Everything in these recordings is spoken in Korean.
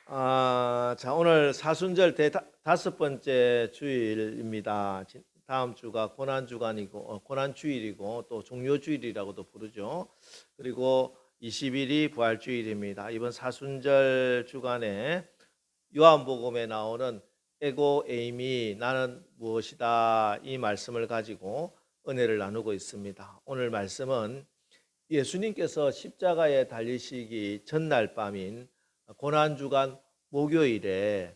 자, 오늘 사순절 다섯 번째 주일입니다. 다음 주가 고난주간이고, 고난주일이고, 또 종료주일이라고도 부르죠. 그리고 20일이 부활주일입니다. 이번 사순절 주간에 요한복음에 나오는 에고 에이미 나는 무엇이다 이 말씀을 가지고 은혜를 나누고 있습니다. 오늘 말씀은 예수님께서 십자가에 달리시기 전날 밤인 고난주간 목요일에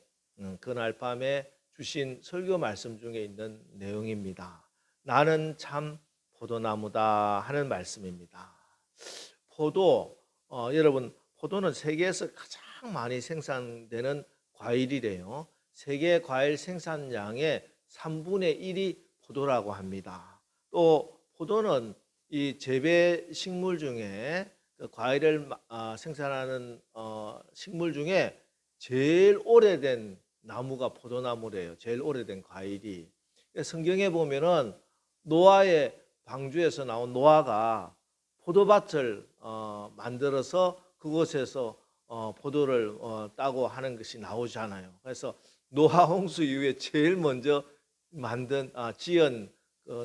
그날 밤에 주신 설교 말씀 중에 있는 내용입니다. 나는 참 포도나무다 하는 말씀입니다. 여러분 포도는 세계에서 가장 많이 생산되는 과일이래요. 세계 과일 생산량의 3분의 1이 포도라고 합니다. 또 포도는 이 재배 식물 중에 과일을 생산하는 식물 중에 제일 오래된 나무가 포도나무래요. 제일 오래된 과일이. 성경에 보면은 노아의 방주에서 나온 노아가 포도밭을 만들어서 그곳에서 포도를 따고 하는 것이 나오잖아요. 그래서 노아 홍수 이후에 제일 먼저 지은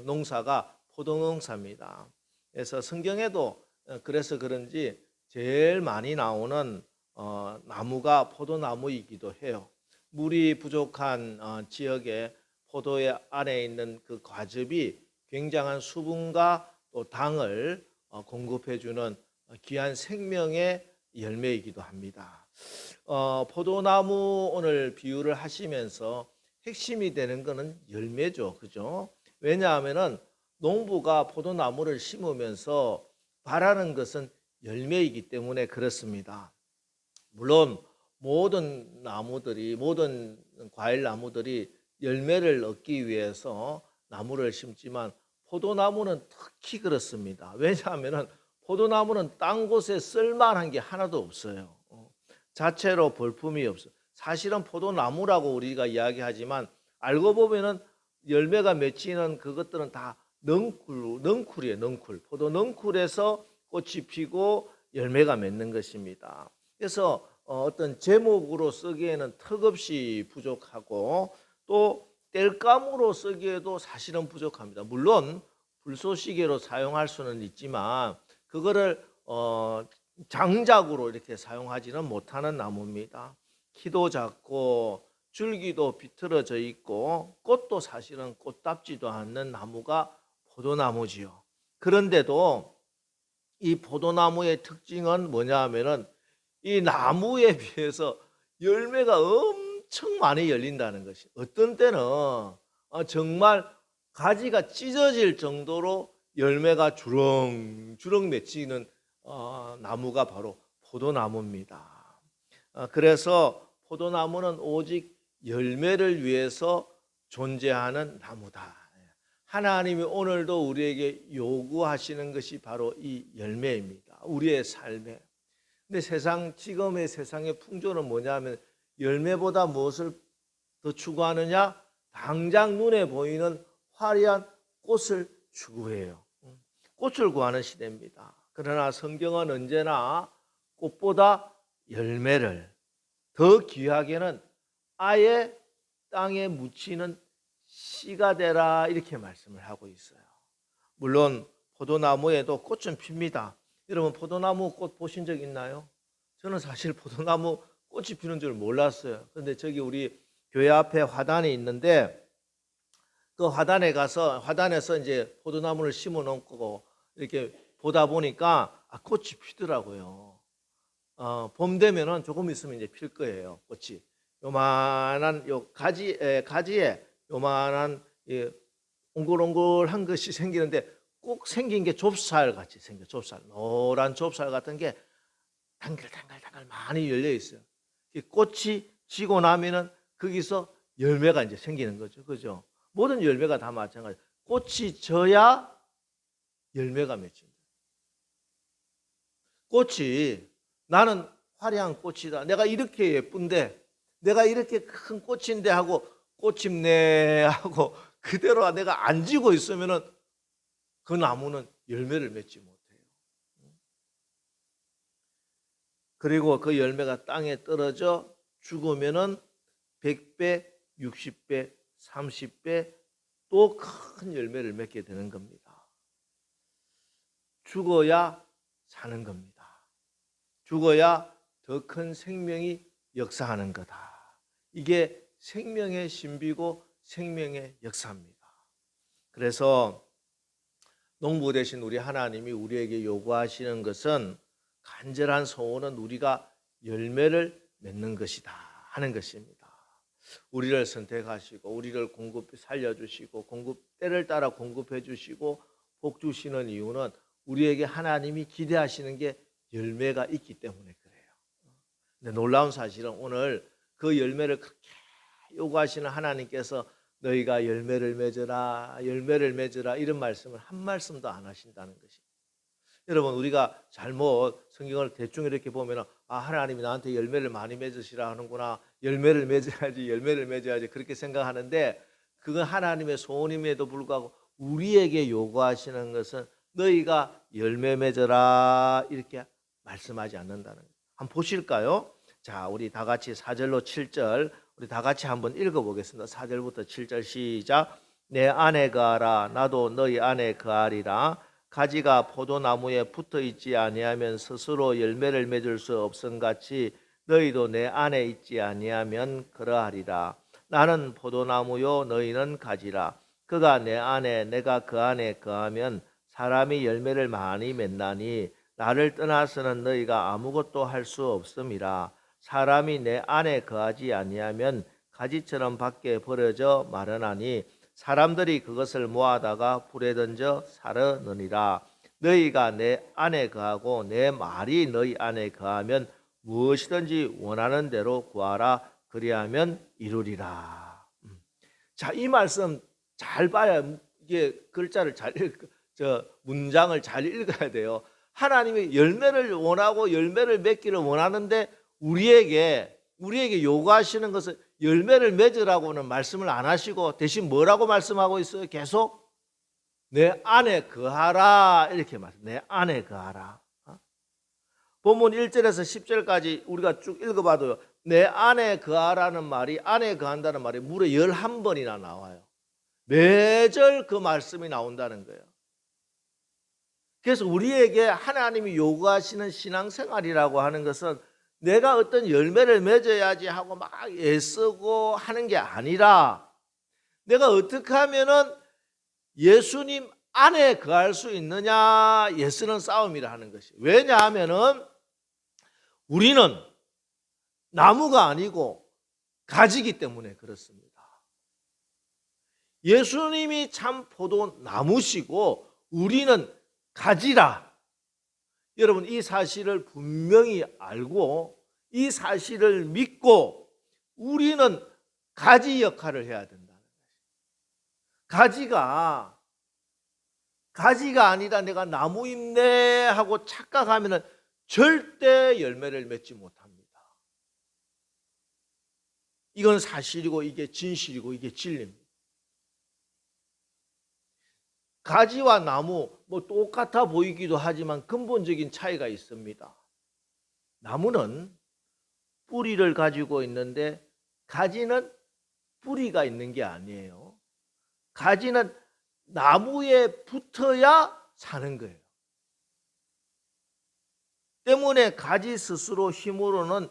농사가 포도농사입니다. 그래서 성경에도 그래서 그런지 제일 많이 나오는 나무가 포도나무이기도 해요. 물이 부족한 지역에 포도의 안에 있는 그 과즙이 굉장한 수분과 또 당을 공급해주는 귀한 생명의 열매이기도 합니다. 포도나무 오늘 비유를 하시면서 핵심이 되는 것은 열매죠, 그죠? 왜냐하면은 농부가 포도나무를 심으면서 바라는 것은 열매이기 때문에 그렇습니다. 물론 모든 과일 나무들이 열매를 얻기 위해서 나무를 심지만 포도나무는 특히 그렇습니다. 왜냐하면 포도나무는 딴 곳에 쓸만한 게 하나도 없어요. 자체로 볼품이 없어요. 사실은 포도나무라고 우리가 이야기하지만 알고 보면은 열매가 맺히는 그것들은 다 넝쿨이에요. 넝쿨. 포도 넝쿨에서 꽃이 피고 열매가 맺는 것입니다. 그래서 어떤 제목으로 쓰기에는 턱없이 부족하고 또 땔감으로 쓰기에도 사실은 부족합니다. 물론 불쏘시개로 사용할 수는 있지만 그거를 장작으로 이렇게 사용하지는 못하는 나무입니다. 키도 작고 줄기도 비틀어져 있고 꽃도 사실은 꽃답지도 않는 나무가 포도나무지요. 그런데도 이 포도나무의 특징은 뭐냐 하면은 이 나무에 비해서 열매가 엄청 많이 열린다는 것이. 어떤 때는 정말 가지가 찢어질 정도로 열매가 주렁주렁 맺히는 나무가 바로 포도나무입니다. 그래서 포도나무는 오직 열매를 위해서 존재하는 나무다. 하나님이 오늘도 우리에게 요구하시는 것이 바로 이 열매입니다. 우리의 삶에. 근데 지금의 세상의 풍조는 뭐냐면 열매보다 무엇을 더 추구하느냐? 당장 눈에 보이는 화려한 꽃을 추구해요. 꽃을 구하는 시대입니다. 그러나 성경은 언제나 꽃보다 열매를 더 귀하게는 아예 땅에 묻히는 씨가 되라 이렇게 말씀을 하고 있어요. 물론 포도나무에도 꽃은 핍니다. 여러분 포도나무 꽃 보신 적 있나요? 저는 사실 포도나무 꽃이 피는 줄 몰랐어요. 그런데 저기 우리 교회 앞에 화단이 있는데 그 화단에서 이제 포도나무를 심어 놓고 이렇게 보다 보니까 꽃이 피더라고요. 봄 되면은 조금 있으면 이제 필 거예요. 꽃이 요만한 가지에 요만한 옹글옹글한 것이 생기는데 꼭 생긴 게 좁쌀 같이 생겨. 노란 좁쌀 같은 게 당글당글 많이 열려 있어요. 꽃이 지고 나면은 거기서 열매가 이제 생기는 거죠. 그죠? 모든 열매가 다 마찬가지. 꽃이 져야 열매가 맺힙니다. 꽃이 나는 화려한 꽃이다. 내가 이렇게 예쁜데, 내가 이렇게 큰 꽃인데 하고 꽃임내 하고 그대로 내가 안 지고 있으면은 그 나무는 열매를 맺지 못해요. 그리고 그 열매가 땅에 떨어져 죽으면은 100배, 60배, 30배 또 큰 열매를 맺게 되는 겁니다. 죽어야 사는 겁니다. 죽어야 더 큰 생명이 역사하는 거다. 이게 생명의 신비고 생명의 역사입니다. 그래서 농부 되신 우리 하나님이 우리에게 요구하시는 것은, 간절한 소원은 우리가 열매를 맺는 것이다 하는 것입니다. 우리를 선택하시고 우리를 살려주시고 때를 따라 공급해 주시고 복 주시는 이유는 우리에게 하나님이 기대하시는 게 열매가 있기 때문에 그래요. 근데 놀라운 사실은 오늘 그 열매를 그렇게 요구하시는 하나님께서 너희가 열매를 맺어라, 열매를 맺어라 이런 말씀을 한 말씀도 안 하신다는 것입니다. 여러분, 우리가 잘못 성경을 대충 이렇게 보면 하나님이 나한테 열매를 많이 맺으시라 하는구나, 열매를 맺어야지 그렇게 생각하는데, 그건 하나님의 소원임에도 불구하고 우리에게 요구하시는 것은 너희가 열매 맺어라 이렇게 말씀하지 않는다는 거예요. 한번 보실까요? 자, 우리 다 같이 4절로 7절 우리 다 같이 한번 읽어보겠습니다. 4절부터 7절 시작. 내 안에 거하라, 나도 너희 안에 거하리라. 가지가 포도나무에 붙어 있지 아니하면 스스로 열매를 맺을 수 없음같이 너희도 내 안에 있지 아니하면 그러하리라. 나는 포도나무요 너희는 가지라. 그가 내 안에 내가 그 안에 거하면 사람이 열매를 많이 맺나니 나를 떠나서는 너희가 아무것도 할 수 없음이라. 사람이 내 안에 거하지 아니하면 가지처럼 밖에 버려져 마르나니 사람들이 그것을 모아다가 불에 던져 사르느니라. 너희가 내 안에 거하고 내 말이 너희 안에 거하면 무엇이든지 원하는 대로 구하라. 그리하면 이루리라. 자, 이 말씀 잘 봐야, 이게 글자를 문장을 잘 읽어야 돼요. 하나님이 열매를 원하고 열매를 맺기를 원하는데 우리에게 요구하시는 것은 열매를 맺으라고는 말씀을 안 하시고 대신 뭐라고 말씀하고 있어요? 계속 내 안에 거하라 이렇게 내 안에 거하라. 본문 1절에서 10절까지 우리가 쭉 읽어봐도요, 내 안에 거하라는 말이, 안에 거한다는 말이 무려 11번이나 나와요. 매절 그 말씀이 나온다는 거예요. 그래서 우리에게 하나님이 요구하시는 신앙생활이라고 하는 것은 내가 어떤 열매를 맺어야지 하고 막 애쓰고 하는 게 아니라, 내가 어떻게 하면은 예수님 안에 거할 수 있느냐, 애쓰는 싸움이라 하는 것이. 왜냐하면은 우리는 나무가 아니고 가지기 때문에 그렇습니다. 예수님이 참 포도나무시고 우리는 가지라. 여러분, 이 사실을 분명히 알고 이 사실을 믿고 우리는 가지 역할을 해야 된다는 것이에요. 가지가 아니라 내가 나무인네 하고 착각하면 절대 열매를 맺지 못합니다. 이건 사실이고 이게 진실이고 이게 진리입니다. 가지와 나무 똑같아 보이기도 하지만 근본적인 차이가 있습니다. 나무는 뿌리를 가지고 있는데 가지는 뿌리가 있는 게 아니에요. 가지는 나무에 붙어야 사는 거예요. 때문에 가지 스스로 힘으로는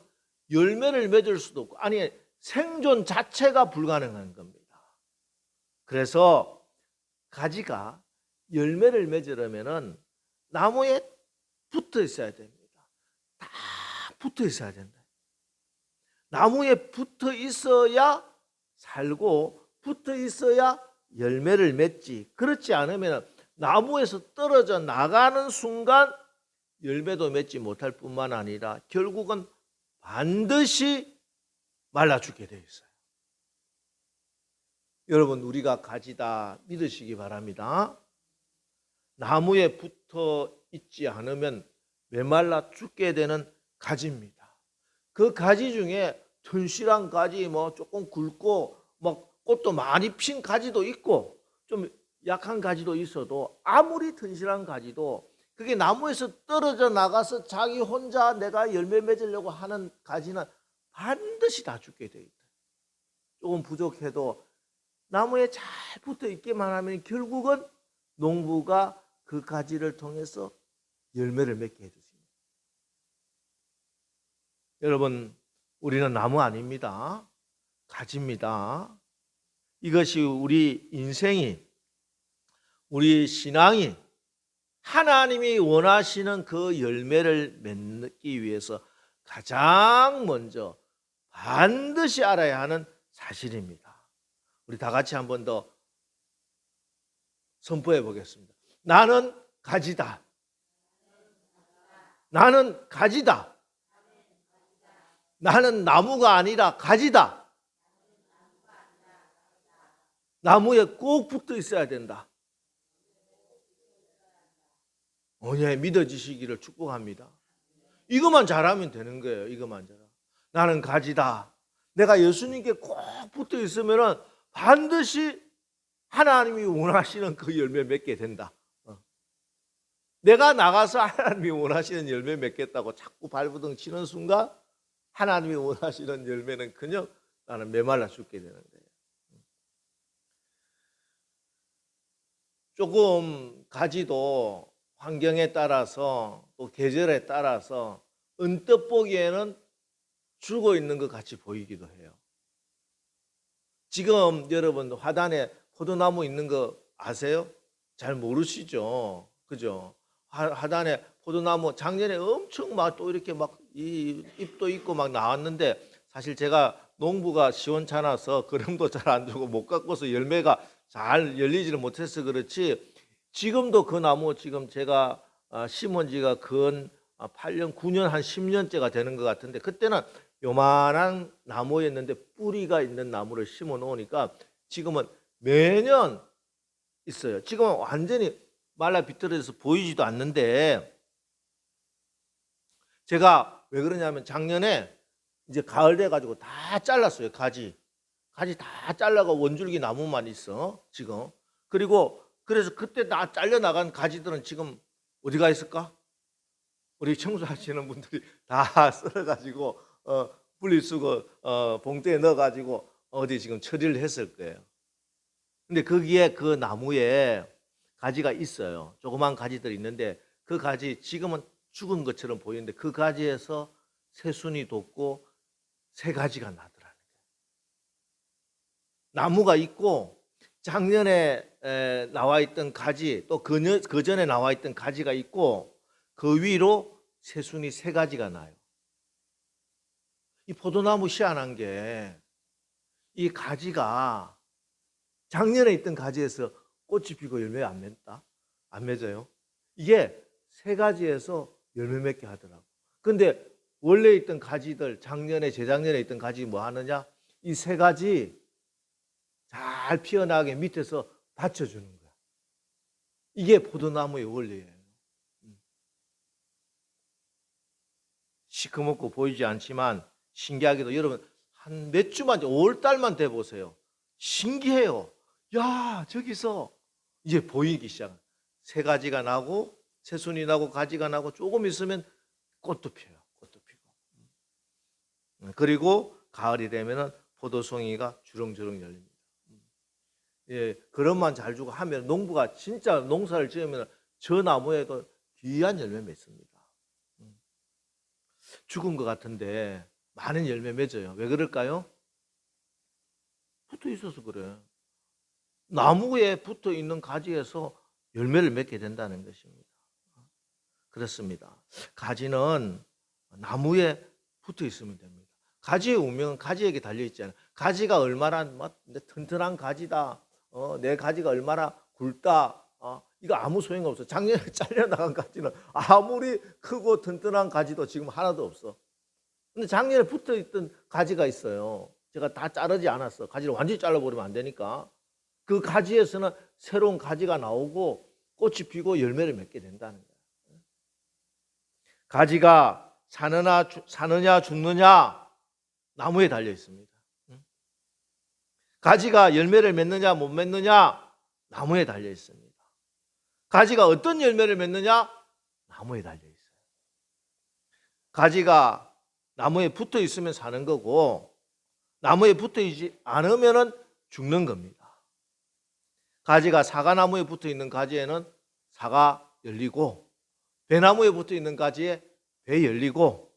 열매를 맺을 수도 없고, 아니 생존 자체가 불가능한 겁니다. 그래서 가지가 열매를 맺으려면은 나무에 붙어 있어야 됩니다. 다 붙어 있어야 된다. 나무에 붙어 있어야 살고 붙어 있어야 열매를 맺지. 그렇지 않으면 나무에서 떨어져 나가는 순간 열매도 맺지 못할 뿐만 아니라 결국은 반드시 말라 죽게 되어 있어요. 여러분, 우리가 가지다 믿으시기 바랍니다. 나무에 붙어 있지 않으면 메말라 죽게 되는 가지입니다. 그 가지 중에 튼실한 가지, 조금 굵고 꽃도 많이 핀 가지도 있고 좀 약한 가지도 있어도, 아무리 튼실한 가지도 그게 나무에서 떨어져 나가서 자기 혼자 내가 열매 맺으려고 하는 가지는 반드시 다 죽게 돼 있다. 조금 부족해도 나무에 잘 붙어 있기만 하면 결국은 농부가 그 가지를 통해서 열매를 맺게 해주십니다. 여러분, 우리는 나무 아닙니다. 가지입니다. 이것이 우리 인생이, 우리 신앙이 하나님이 원하시는 그 열매를 맺기 위해서 가장 먼저 반드시 알아야 하는 사실입니다. 우리 다 같이 한 번 더 선포해 보겠습니다. 나는 가지다. 나는 가지다. 나는 나무가 아니라 가지다. 나무에 꼭 붙어 있어야 된다. 예, 믿어지시기를 축복합니다. 이것만 잘하면 되는 거예요. 이것만 잘하면. 나는 가지다. 내가 예수님께 꼭 붙어 있으면 반드시 하나님이 원하시는 그 열매 맺게 된다. 내가 나가서 하나님이 원하시는 열매 맺겠다고 자꾸 발버둥 치는 순간 하나님이 원하시는 열매는 그냥 나는 메말라 죽게 되는 거예요. 조금 가지도 환경에 따라서 또 계절에 따라서 언뜻 보기에는 죽어 있는 것 같이 보이기도 해요. 지금 여러분 화단에 포도나무 있는 거 아세요? 잘 모르시죠? 그죠? 화단에 포도나무 작년에 엄청 막 또 이렇게 막 이 잎도 있고 막 나왔는데 사실 제가 농부가 시원찮아서 그름도 잘 안 주고 못 갖고서 열매가 잘 열리지를 못해서 그렇지 지금도 그 나무 지금 제가 심은 지가 근 8년, 9년, 한 10년째가 되는 것 같은데 그때는 요만한 나무였는데 뿌리가 있는 나무를 심어 놓으니까 지금은 매년 있어요. 지금은 완전히 말라 비틀어져서 보이지도 않는데 제가 왜 그러냐면 작년에 이제 가을 돼가지고 다 잘랐어요. 가지 다 잘라가 원줄기 나무만 있어 지금. 그리고 그래서 그때 다 잘려 나간 가지들은 지금 어디가 있을까? 우리 청소하시는 분들이 다 썰어가지고 분리수거 봉투에 넣어가지고 어디 지금 처리를 했을 거예요. 근데 거기에 그 나무에 가지가 있어요. 조그만 가지들이 있는데 그 가지 지금은 죽은 것처럼 보이는데 그 가지에서 새순이 돋고 새 가지가 나더라는 거예요. 나무가 있고 작년에 나와 있던 가지 또 그 전에 나와 있던 가지가 있고 그 위로 새순이 새 가지가 나요. 이 포도나무 희한한 게 이 가지가 작년에 있던 가지에서 꽃이 피고 열매 안 맺다? 안 맺어요. 이게 새 가지에서 열매 맺게 하더라고. 근데 원래 있던 가지들 작년에 재작년에 있던 가지 뭐 하느냐? 이 새 가지 잘 피어나게 밑에서 받쳐주는 거야. 이게 포도나무의 원리예요. 시커멓고 보이지 않지만 신기하게도 여러분 한 몇 주만 5월달만 돼 보세요. 신기해요. 야 저기서 이제 보이기 시작한 새 가지가 나고 새순이 나고 가지가 나고 조금 있으면 꽃도 피어요. 꽃도 피고 그리고 가을이 되면은 포도송이가 주렁주렁 열립니다. 예, 그런만 잘 주고 하면 농부가 진짜 농사를 지으면 저 나무에도 귀한 열매 맺습니다. 죽은 것 같은데 많은 열매 맺어요. 왜 그럴까요? 붙어 있어서 그래. 나무에 붙어 있는 가지에서 열매를 맺게 된다는 것입니다. 그렇습니다. 가지는 나무에 붙어 있으면 됩니다. 가지의 운명은 가지에게 달려 있잖아요. 가지가 얼마나 튼튼한 가지다. 내 가지가 얼마나 굵다. 이거 아무 소용 없어. 작년에 잘려나간 가지는 아무리 크고 튼튼한 가지도 지금 하나도 없어. 근데 작년에 붙어있던 가지가 있어요. 제가 다 자르지 않았어. 가지를 완전히 잘라버리면 안 되니까. 그 가지에서는 새로운 가지가 나오고 꽃이 피고 열매를 맺게 된다는 거예요. 가지가 사느냐 죽느냐 나무에 달려 있습니다. 가지가 열매를 맺느냐 못 맺느냐 나무에 달려 있습니다. 가지가 어떤 열매를 맺느냐 나무에 달려 있어요. 가지가 나무에 붙어 있으면 사는 거고 나무에 붙어 있지 않으면 죽는 겁니다. 가지가 사과나무에 붙어 있는 가지에는 사과 열리고 배나무에 붙어 있는 가지에 배 열리고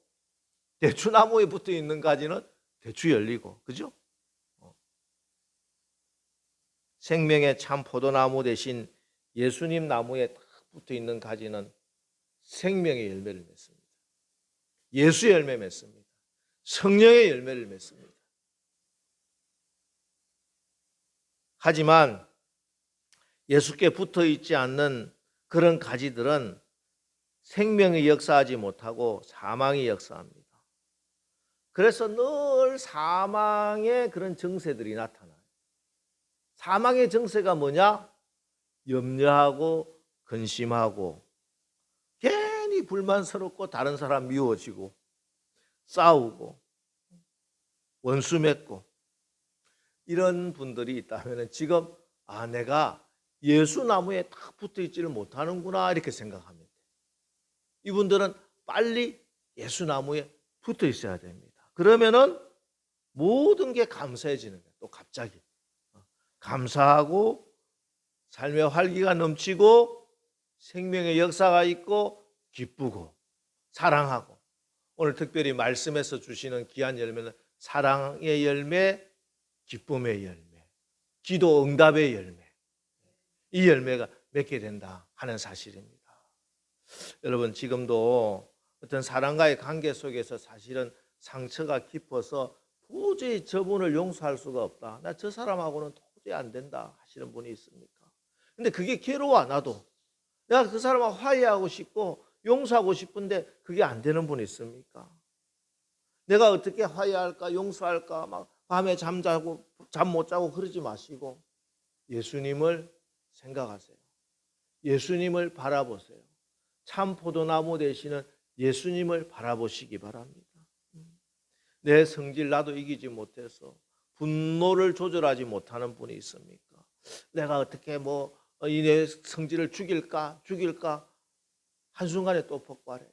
대추나무에 붙어 있는 가지는 대추 열리고, 그죠? 생명의 참 포도나무 대신 예수님 나무에 딱 붙어 있는 가지는 생명의 열매를 맺습니다. 예수의 열매 맺습니다. 성령의 열매를 맺습니다. 하지만 예수께 붙어 있지 않는 그런 가지들은 생명이 역사하지 못하고 사망이 역사합니다. 그래서 늘 사망의 그런 정세들이 나타나요. 사망의 정세가 뭐냐? 염려하고 근심하고 괜히 불만스럽고 다른 사람 미워지고 싸우고 원수 맺고 이런 분들이 있다면 지금 내가 예수 나무에 딱 붙어 있지를 못하는구나 이렇게 생각합니다. 이분들은 빨리 예수 나무에 붙어 있어야 됩니다. 그러면은 모든 게 감사해지는 거예요. 또 갑자기 감사하고 삶의 활기가 넘치고 생명의 역사가 있고 기쁘고 사랑하고, 오늘 특별히 말씀에서 주시는 귀한 열매는 사랑의 열매, 기쁨의 열매, 기도 응답의 열매, 이 열매가 맺게 된다 하는 사실입니다. 여러분, 지금도 어떤 사람과의 관계 속에서 사실은 상처가 깊어서 도저히 저분을 용서할 수가 없다, 나 저 사람하고는 도저히 안 된다 하시는 분이 있습니까? 근데 그게 괴로워. 나도 내가 그 사람하고 화해하고 싶고 용서하고 싶은데 그게 안 되는 분이 있습니까? 내가 어떻게 화해할까 용서할까 막 밤에 잠 못 자고 그러지 마시고 예수님을 생각하세요. 예수님을 바라보세요. 참 포도나무 되시는 예수님을 바라보시기 바랍니다. 내 성질 나도 이기지 못해서 분노를 조절하지 못하는 분이 있습니까? 내가 어떻게 이 내 성질을 죽일까 한순간에 또 폭발해요.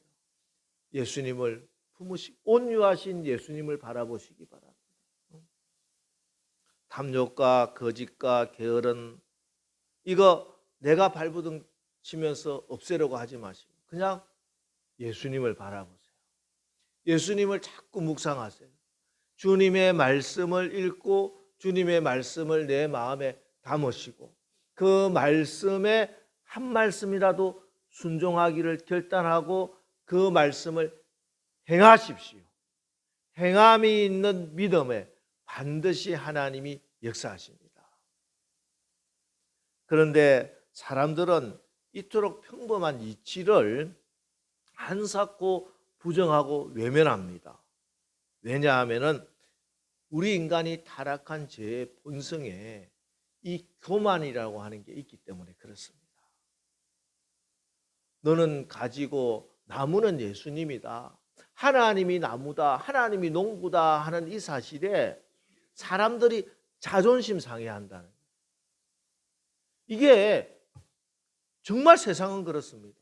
예수님을 품으시고 온유하신 예수님을 바라보시기 바랍니다. 탐욕과 거짓과 게으른 이거 내가 발버둥 치면서 없애려고 하지 마시고 그냥 예수님을 바라보세요. 예수님을 자꾸 묵상하세요. 주님의 말씀을 읽고 주님의 말씀을 내 마음에 담으시고 그 말씀에 한 말씀이라도 순종하기를 결단하고 그 말씀을 행하십시오. 행함이 있는 믿음에 반드시 하나님이 역사하십니다. 그런데 사람들은 이토록 평범한 이치를 한사코 부정하고 외면합니다. 왜냐하면 우리 인간이 타락한 죄의 본성에 이 교만이라고 하는 게 있기 때문에 그렇습니다. 너는 가지고 나무는 예수님이다, 하나님이 나무다, 하나님이 농부다 하는 이 사실에 사람들이 자존심 상해한다는 거예요. 이게 정말 세상은 그렇습니다.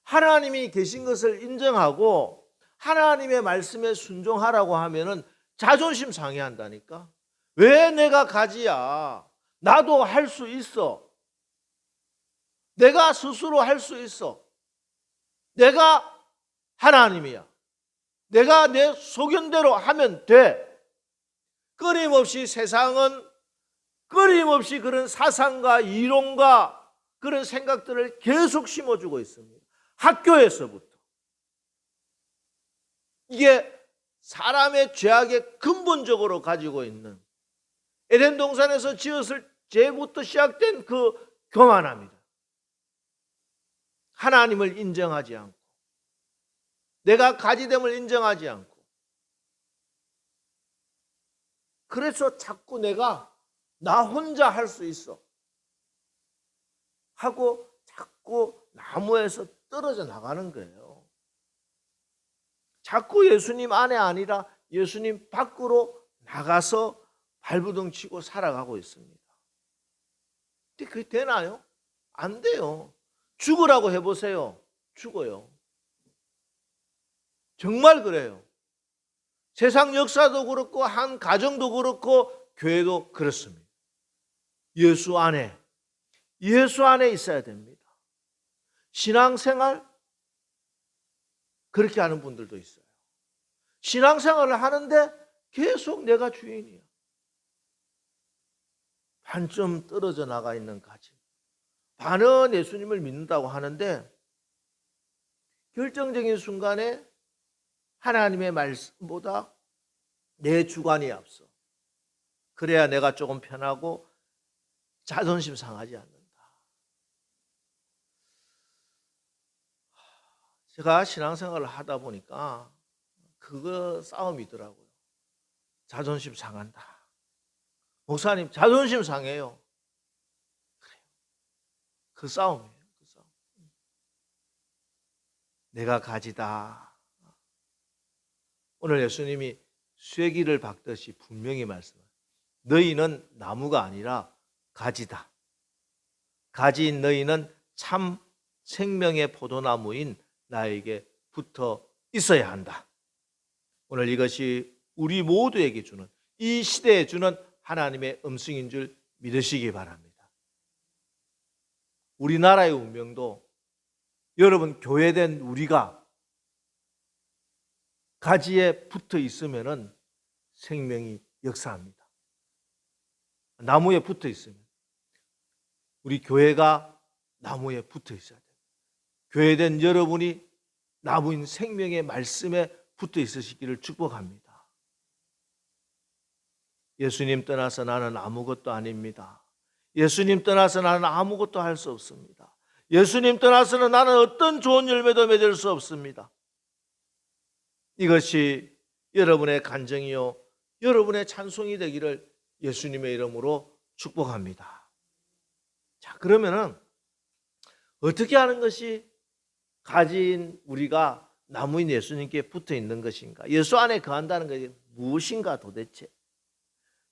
하나님이 계신 것을 인정하고 하나님의 말씀에 순종하라고 하면은 자존심 상해한다니까. 왜 내가 가지야? 나도 할 수 있어. 내가 스스로 할 수 있어. 내가 하나님이야. 내가 내 소견대로 하면 돼. 끊임없이 세상은 끊임없이 그런 사상과 이론과 그런 생각들을 계속 심어주고 있습니다. 학교에서부터. 이게 사람의 죄악에 근본적으로 가지고 있는 에덴 동산에서 지었을 죄부터 시작된 그 교만함이다. 하나님을 인정하지 않고 내가 가지됨을 인정하지 않고 그래서 자꾸 내가 나 혼자 할 수 있어 하고 자꾸 나무에서 떨어져 나가는 거예요. 자꾸 예수님 안에 아니라 예수님 밖으로 나가서 발버둥 치고 살아가고 있습니다. 근데 그게 되나요? 안 돼요. 죽으라고 해보세요. 죽어요. 정말 그래요. 세상 역사도 그렇고 한 가정도 그렇고 교회도 그렇습니다. 예수 안에 있어야 됩니다. 신앙생활 그렇게 하는 분들도 있어요. 신앙생활을 하는데 계속 내가 주인이야. 반쯤 떨어져 나가 있는 가정. 반은 예수님을 믿는다고 하는데 결정적인 순간에 하나님의 말씀보다 내 주관이 앞서. 그래야 내가 조금 편하고 자존심 상하지 않는다. 제가 신앙생활을 하다 보니까 그거 싸움이더라고요. 자존심 상한다. 목사님 자존심 상해요. 그래요. 그 싸움이에요. 그 싸움. 내가 가지다. 오늘 예수님이 쇠기를 박듯이 분명히 말씀하세요. 너희는 나무가 아니라 가지다. 가지인 너희는 참 생명의 포도나무인 나에게 붙어 있어야 한다. 오늘 이것이 우리 모두에게 주는, 이 시대에 주는 하나님의 음성인 줄 믿으시기 바랍니다. 우리나라의 운명도 여러분 교회된 우리가 가지에 붙어 있으면 생명이 역사합니다. 나무에 붙어 있으면 우리 교회가 나무에 붙어 있어야 돼요. 교회된 여러분이 나무인 생명의 말씀에 붙어 있으시기를 축복합니다. 예수님 떠나서 나는 아무것도 아닙니다. 예수님 떠나서 나는 아무것도 할 수 없습니다. 예수님 떠나서는 나는 어떤 좋은 열매도 맺을 수 없습니다. 이것이 여러분의 간증이요 여러분의 찬송이 되기를 예수님의 이름으로 축복합니다. 자, 그러면은 어떻게 하는 것이 가진 우리가 나무인 예수님께 붙어 있는 것인가? 예수 안에 거한다는 것이 무엇인가 도대체?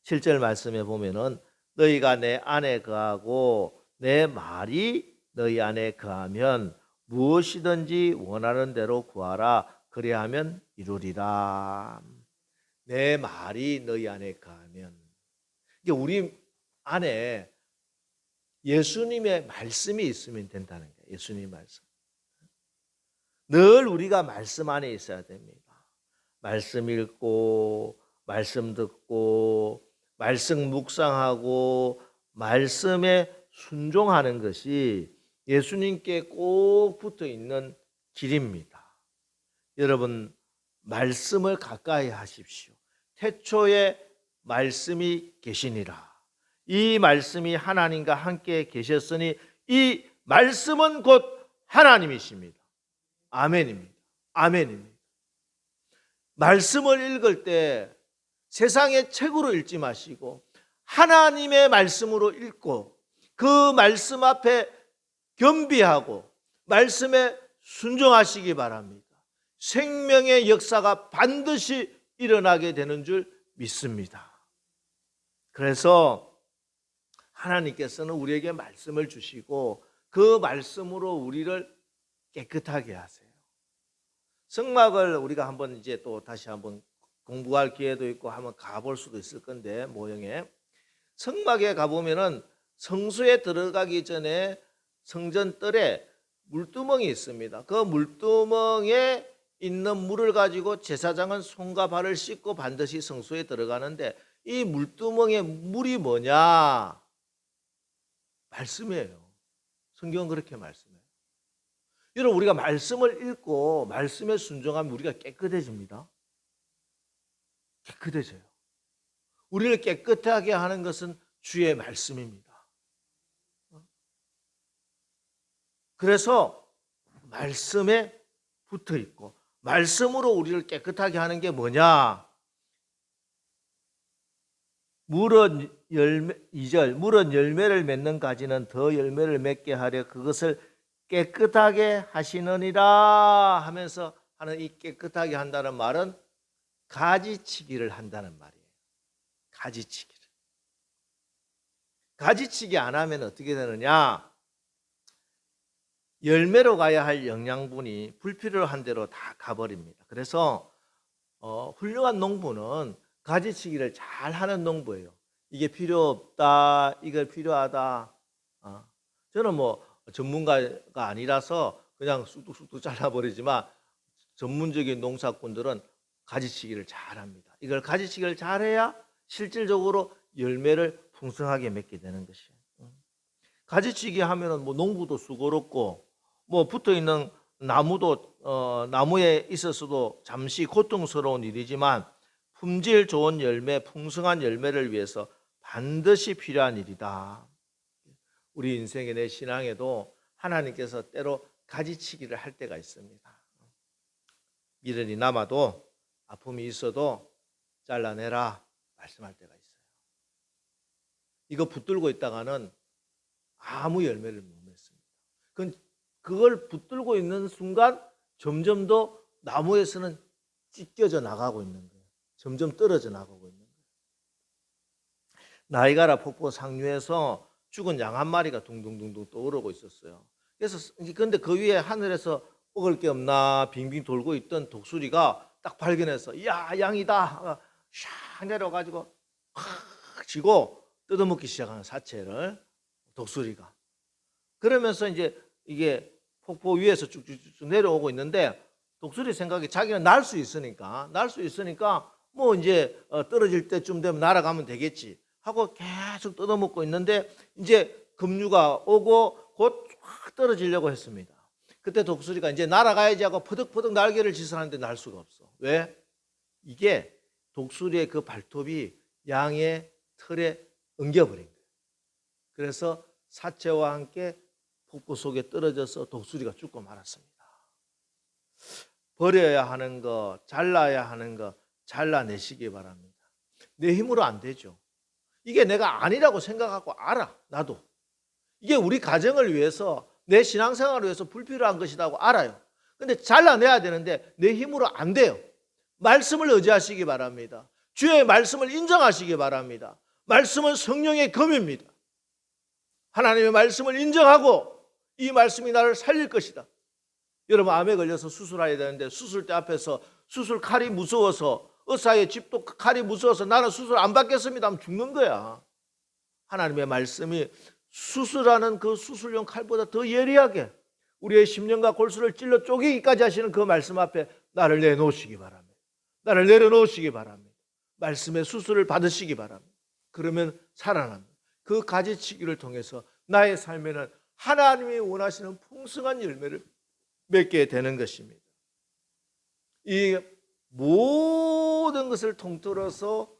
7절 말씀에 보면은 너희가 내 안에 거하고 내 말이 너희 안에 거하면 무엇이든지 원하는 대로 구하라. 그래야하면 이루리라. 내 말이 너희 안에 거하면, 이게 우리 안에 예수님의 말씀이 있으면 된다는 거예요. 예수님의 말씀. 늘 우리가 말씀 안에 있어야 됩니다. 말씀 읽고 말씀 듣고 말씀 묵상하고 말씀에 순종하는 것이 예수님께 꼭 붙어 있는 길입니다. 여러분 말씀을 가까이 하십시오. 태초에 말씀이 계시니라. 이 말씀이 하나님과 함께 계셨으니 이 말씀은 곧 하나님이십니다. 아멘입니다. 아멘입니다. 말씀을 읽을 때 세상의 책으로 읽지 마시고 하나님의 말씀으로 읽고 그 말씀 앞에 겸비하고 말씀에 순종하시기 바랍니다. 생명의 역사가 반드시 일어나게 되는 줄 믿습니다. 그래서 하나님께서는 우리에게 말씀을 주시고 그 말씀으로 우리를 깨끗하게 하세요. 성막을 우리가 한번 이제 또 다시 한번 공부할 기회도 있고 한번 가볼 수도 있을 건데, 모형에 성막에 가보면은 성소에 들어가기 전에 성전 뜰에 물두멍이 있습니다. 그 물두멍에 있는 물을 가지고 제사장은 손과 발을 씻고 반드시 성소에 들어가는데, 이 물두멍의 물이 뭐냐? 말씀이에요. 성경은 그렇게 말씀해요. 여러분 우리가 말씀을 읽고 말씀에 순종하면 우리가 깨끗해집니다. 깨끗해져요. 우리를 깨끗하게 하는 것은 주의 말씀입니다. 그래서 말씀에 붙어 있고 말씀으로 우리를 깨끗하게 하는 게 뭐냐? 물은 열매, 2절, 물은 열매를 맺는 가지는 더 열매를 맺게 하려 그것을 깨끗하게 하시느니라 하면서 하는 이 깨끗하게 한다는 말은 가지치기를 한다는 말이에요. 가지치기를. 가지치기 안 하면 어떻게 되느냐? 열매로 가야 할 영양분이 불필요한 대로 다 가버립니다. 그래서 훌륭한 농부는 가지치기를 잘 하는 농부예요. 이게 필요 없다, 이걸 필요하다. 저는 뭐 전문가가 아니라서 그냥 쑥뚝쑥뚝 잘라버리지만 전문적인 농사꾼들은 가지치기를 잘합니다. 이걸 가지치기를 잘해야 실질적으로 열매를 풍성하게 맺게 되는 것이에요. 가지치기 하면은 뭐 농부도 수고롭고 뭐 붙어 있는 나무도 나무에 있어서도 잠시 고통스러운 일이지만 품질 좋은 열매, 풍성한 열매를 위해서 반드시 필요한 일이다. 우리 인생의 내 신앙에도 하나님께서 때로 가지치기를 할 때가 있습니다. 미련이 남아도 아픔이 있어도 잘라내라 말씀할 때가 있어요. 이거 붙들고 있다가는 아무 열매를 못 맺습니다. 그걸 붙들고 있는 순간 점점 더 나무에서는 찢겨져 나가고 있는 거예요. 점점 떨어져 나가고 있는 거예요. 나이가라 폭포 상류에서 죽은 양 한 마리가 둥둥둥둥 떠오르고 있었어요. 그래서 근데 그 위에 하늘에서 먹을 게 없나 빙빙 돌고 있던 독수리가 딱 발견해서 이야 양이다 샥 내려가지고 팍 쥐고 뜯어먹기 시작하는 사체를 독수리가 그러면서 이제 이게 폭포 위에서 쭉쭉쭉 내려오고 있는데 독수리 생각이 자기는 날 수 있으니까 뭐 이제 떨어질 때쯤 되면 날아가면 되겠지 하고 계속 뜯어먹고 있는데 이제 급류가 오고 곧 확 떨어지려고 했습니다. 그때 독수리가 이제 날아가야지 하고 퍼득퍼득 날개를 지선하는데 날 수가 없어. 왜? 이게 독수리의 그 발톱이 양의 털에 엉겨버린 거예요. 그래서 사체와 함께 폭포 속에 떨어져서 독수리가 죽고 말았습니다. 버려야 하는 거, 잘라야 하는 거 잘라내시기 바랍니다. 내 힘으로 안 되죠. 이게 내가 아니라고 생각하고 알아. 나도. 이게 우리 가정을 위해서 내 신앙생활을 위해서 불필요한 것이라고 알아요. 근데 잘라내야 되는데 내 힘으로 안 돼요. 말씀을 의지하시기 바랍니다. 주의 말씀을 인정하시기 바랍니다. 말씀은 성령의 검입니다. 하나님의 말씀을 인정하고 이 말씀이 나를 살릴 것이다. 여러분 암에 걸려서 수술해야 되는데 수술대 앞에서 수술 칼이 무서워서 의사의 집도 칼이 무서워서 나는 수술 안 받겠습니다 하면 죽는 거야. 하나님의 말씀이 수술하는 그 수술용 칼보다 더 예리하게 우리의 심령과 골수를 찔러 쪼개기까지 하시는 그 말씀 앞에 나를 내놓으시기 바랍니다. 나를 내려놓으시기 바랍니다. 말씀의 수술을 받으시기 바랍니다. 그러면 살아납니다. 그 가지치기를 통해서 나의 삶에는 하나님이 원하시는 풍성한 열매를 맺게 되는 것입니다. 이 모든 것을 통틀어서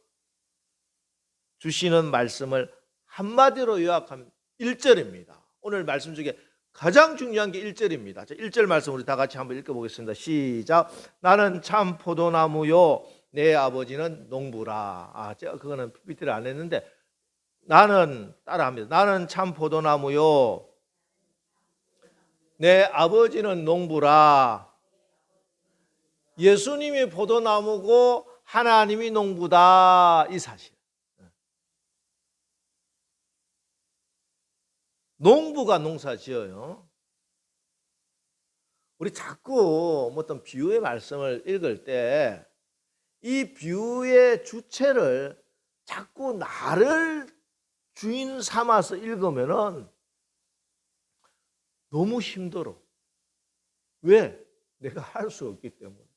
주시는 말씀을 한마디로 요약하면 1절입니다. 오늘 말씀 중에 가장 중요한 게 1절입니다. 1절 말씀 우리 다 같이 한번 읽어보겠습니다. 시작. 나는 참 포도나무요 내 아버지는 농부라. 제가 그거는 PPT를 안 했는데 나는 따라합니다. 나는 참 포도나무요 내 아버지는 농부라. 예수님이 포도나무고 하나님이 농부다. 이 사실. 농부가 농사 지어요. 우리 자꾸 어떤 비유의 말씀을 읽을 때 이 비유의 주체를 자꾸 나를 주인 삼아서 읽으면은 너무 힘들어. 왜? 내가 할 수 없기 때문에.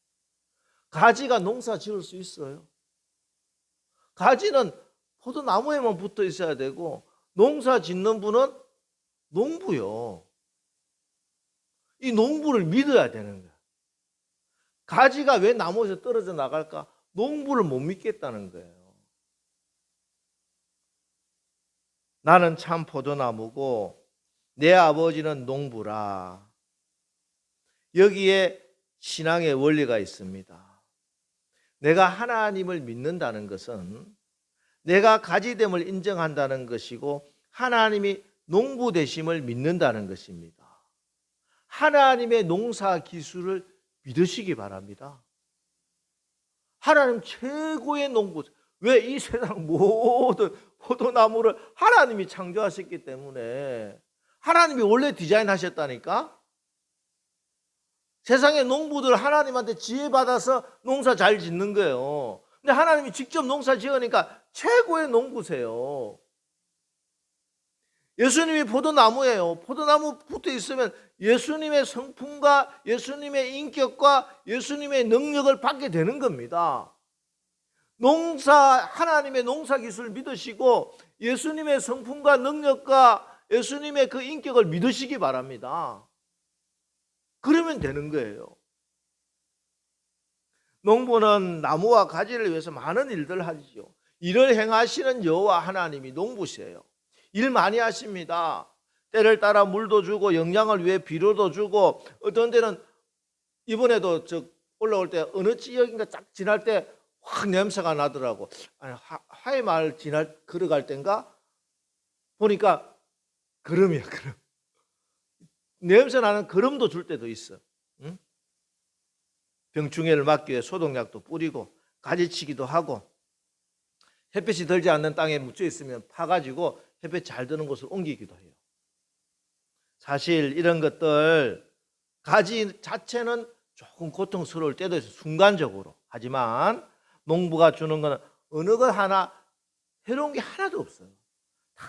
가지가 농사 지을 수 있어요. 가지는 포도나무에만 붙어 있어야 되고 농사 짓는 분은 농부요. 이 농부를 믿어야 되는 거야. 가지가 왜 나무에서 떨어져 나갈까? 농부를 못 믿겠다는 거예요. 나는 참 포도나무고 내 아버지는 농부라. 여기에 신앙의 원리가 있습니다. 내가 하나님을 믿는다는 것은 내가 가지됨을 인정한다는 것이고 하나님이 농부 되심을 믿는다는 것입니다. 하나님의 농사 기술을 믿으시기 바랍니다. 하나님 최고의 농부. 왜? 이 세상 모든 포도나무를 하나님이 창조하셨기 때문에 하나님이 원래 디자인하셨다니까. 세상의 농부들 하나님한테 지혜 받아서 농사 잘 짓는 거예요. 근데 하나님이 직접 농사 지으니까 최고의 농부세요. 예수님이 포도나무예요. 포도나무 붙어 있으면 예수님의 성품과 예수님의 인격과 예수님의 능력을 받게 되는 겁니다. 하나님의 농사 기술을 믿으시고 예수님의 성품과 능력과 예수님의 그 인격을 믿으시기 바랍니다. 그러면 되는 거예요. 농부는 나무와 가지를 위해서 많은 일들을 하죠. 일을 행하시는 여호와 하나님이 농부시에요. 일 많이 하십니다. 때를 따라 물도 주고 영양을 위해 비료도 주고, 어떤 때는 이번에도 올라올 때 어느 지역인가 쫙 지날 때 확 냄새가 나더라고. 아니, 화해마을 걸어갈 땐가 보니까 거름이야, 거름. 냄새 나는 거름도 줄 때도 있어. 응? 병충해를 막기 위해 소독약도 뿌리고 가지치기도 하고, 햇빛이 들지 않는 땅에 묻혀 있으면 파가지고 햇빛 잘 드는 곳을 옮기기도 해요. 사실 이런 것들 가지 자체는 조금 고통스러울 때도 있어요, 순간적으로. 하지만 농부가 주는 것은 어느 것 하나 해로운 게 하나도 없어요. 다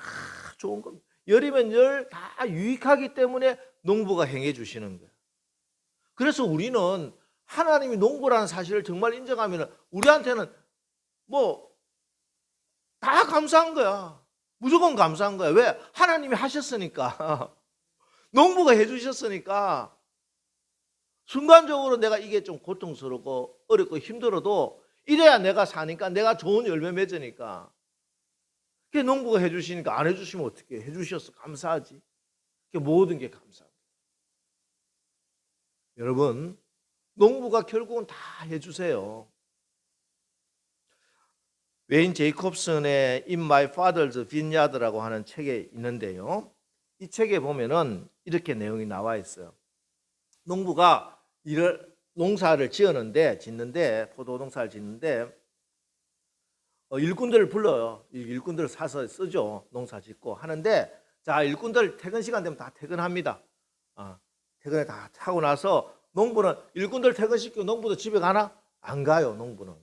좋은 겁니다. 열이면 열 다 유익하기 때문에 농부가 행해 주시는 거예요. 그래서 우리는 하나님이 농부라는 사실을 정말 인정하면 우리한테는 뭐 다 감사한 거야. 무조건 감사한 거야. 왜? 하나님이 하셨으니까. 농부가 해주셨으니까. 순간적으로 내가 이게 좀 고통스럽고 어렵고 힘들어도 이래야 내가 사니까, 내가 좋은 열매 맺으니까. 그게 농부가 해주시니까. 안 해주시면 어떻게 해? 해주셔서 감사하지. 그게 모든 게 감사합니다. 여러분, 농부가 결국은 다 해주세요. 웨인 제이콥슨의 In My Father's Vineyard라고 하는 책에 있는데요, 이 책에 보면은 이렇게 내용이 나와 있어요. 농부가 농사를 짓는데 포도 농사를 짓는데 일꾼들을 불러요. 일꾼들을 사서 쓰죠. 농사 짓고 하는데, 자, 일꾼들 퇴근 시간 되면 다 퇴근합니다. 퇴근에 다 하고 나서 농부는 일꾼들 퇴근시키고 농부도 집에 가나? 안 가요. 농부는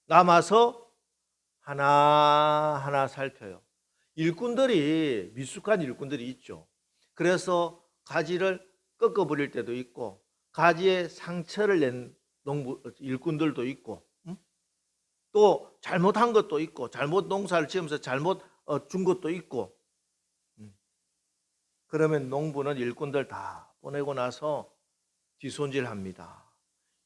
남아서 하나하나 살펴요. 일꾼들이, 미숙한 일꾼들이 있죠. 그래서 가지를 꺾어버릴 때도 있고, 가지에 상처를 낸 일꾼들도 있고, 또 잘못한 것도 있고, 잘못 농사를 지으면서 잘못 준 것도 있고. 그러면 농부는 일꾼들 다 보내고 나서 뒤손질합니다.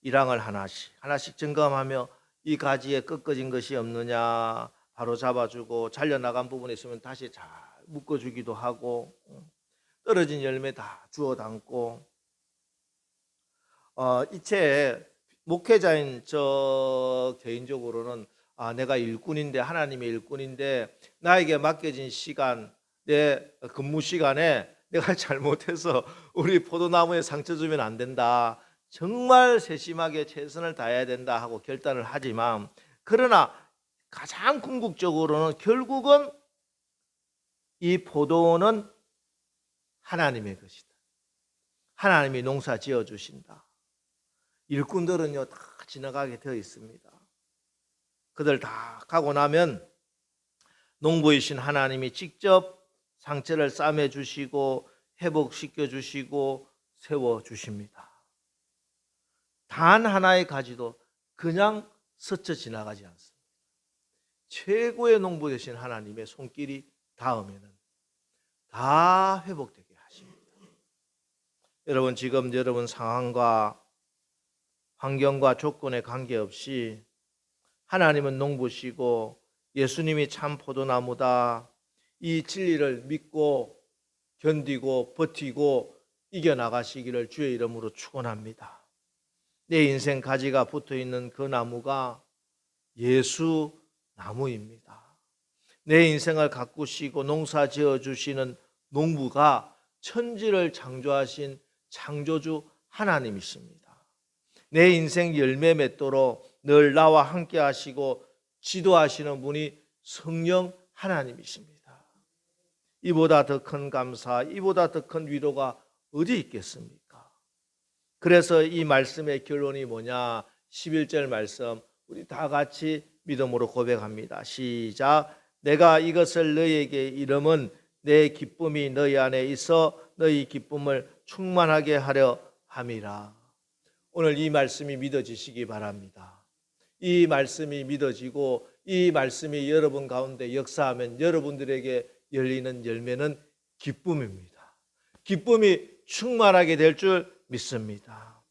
일항을 하나씩 점검하며 이 가지에 꺾어진 것이 없느냐 바로 잡아주고, 잘려나간 부분이 있으면 다시 잘 묶어주기도 하고, 떨어진 열매 다 주워 담고. 이 책 목회자인 저 개인적으로는 내가 일꾼인데, 하나님의 일꾼인데 나에게 맡겨진 시간, 내 근무 시간에 내가 잘못해서 우리 포도나무에 상처 주면 안 된다, 정말 세심하게 최선을 다해야 된다 하고 결단을 하지만, 그러나 가장 궁극적으로는 결국은 이 포도는 하나님의 것이다. 하나님이 농사 지어 주신다. 일꾼들은요 다 지나가게 되어 있습니다. 그들 다 가고 나면 농부이신 하나님이 직접 상처를 싸매 주시고 회복시켜 주시고 세워 주십니다. 단 하나의 가지도 그냥 스쳐 지나가지 않습니다. 최고의 농부 되신 하나님의 손길이 닿으면 다 회복되게 하십니다. 여러분, 지금 여러분 상황과 환경과 조건에 관계없이 하나님은 농부시고 예수님이 참 포도나무다, 이 진리를 믿고 견디고 버티고 이겨나가시기를 주의 이름으로 축원합니다. 내 인생 가지가 붙어있는 그 나무가 예수 나무입니다. 내 인생을 가꾸시고 농사 지어주시는 농부가 천지를 창조하신 창조주 하나님이십니다. 내 인생 열매 맺도록 늘 나와 함께 하시고 지도하시는 분이 성령 하나님이십니다. 이보다 더 큰 감사, 이보다 더 큰 위로가 어디 있겠습니까? 그래서 이 말씀의 결론이 뭐냐? 11절 말씀 우리 다 같이 믿음으로 고백합니다. 시작. 내가 이것을 너희에게 이름은 내 기쁨이 너희 안에 있어 너희 기쁨을 충만하게 하려 함이라. 오늘 이 말씀이 믿어지시기 바랍니다. 이 말씀이 믿어지고 이 말씀이 여러분 가운데 역사하면 여러분들에게 열리는 열매는 기쁨입니다. 기쁨이 충만하게 될 줄 믿습니다.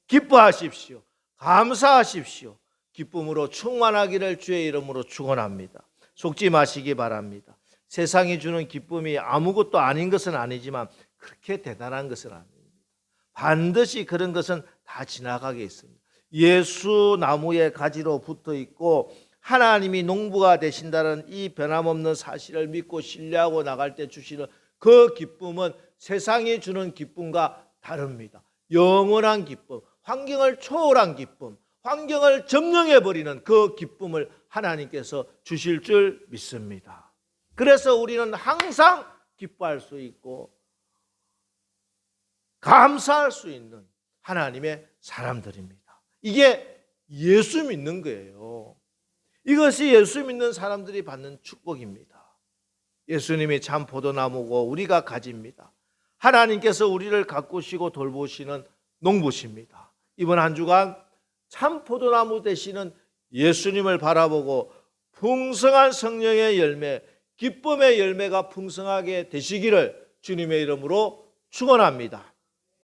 기뻐하십시오. 감사하십시오. 기쁨으로 충만하기를 주의 이름으로 축원합니다. 속지 마시기 바랍니다. 세상이 주는 기쁨이 아무것도 아닌 것은 아니지만 그렇게 대단한 것은 아닙니다. 반드시 그런 것은 다 지나가게 있습니다. 예수 나무의 가지로 붙어 있고 하나님이 농부가 되신다는 이 변함없는 사실을 믿고 신뢰하고 나갈 때 주시는 그 기쁨은 세상이 주는 기쁨과 다릅니다. 영원한 기쁨, 환경을 초월한 기쁨, 환경을 점령해버리는 그 기쁨을 하나님께서 주실 줄 믿습니다. 그래서 우리는 항상 기뻐할 수 있고 감사할 수 있는 하나님의 사람들입니다. 이게 예수 믿는 거예요. 이것이 예수 믿는 사람들이 받는 축복입니다. 예수님이 참 포도나무고 우리가 가지입니다. 하나님께서 우리를 가꾸시고 돌보시는 농부십니다. 이번 한 주간 참 포도나무 되시는 예수님을 바라보고 풍성한 성령의 열매, 기쁨의 열매가 풍성하게 되시기를 주님의 이름으로 축원합니다.